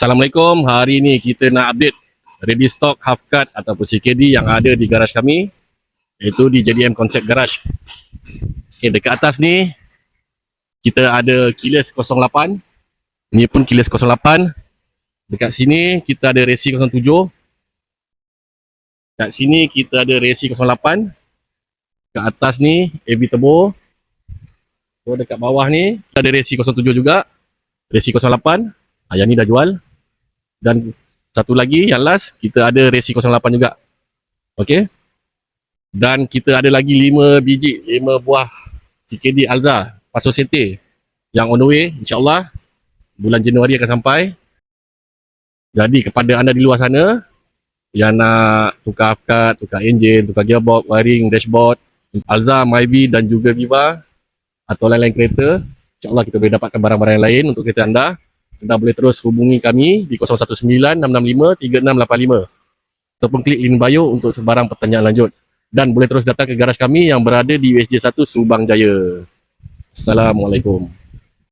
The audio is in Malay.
Assalamualaikum. Hari ini kita nak update ready stock half cut ataupun CKD yang ada di garaj kami, iaitu di JDM Concept Garage. Okay, dekat atas ni kita ada keyless 08. Ni pun keyless 08. Dekat sini kita ada resi 07. Dekat sini kita ada resi 08. Dekat atas ni AB turbo. So dekat bawah ni ada resi 07 juga. Resi 08. Yang ni dah jual. Dan satu lagi yang last, kita ada resi 08 juga. Okey. Dan kita ada lagi 5 biji, 5 buah CKD Alza Paso Sente yang on the way, insyaAllah bulan Januari akan sampai. Jadi kepada anda di luar sana yang nak tukar half cut, tukar enjin, tukar gearbox, wiring, dashboard, Alza, Myvi dan juga Viva atau lain-lain kereta, insyaAllah kita boleh dapatkan barang-barang yang lain untuk kereta anda. Anda boleh terus hubungi kami di 0196653685 ataupun klik link bio untuk sebarang pertanyaan lanjut. Dan boleh terus datang ke garaj kami yang berada di USJ 1 Subang Jaya. Assalamualaikum.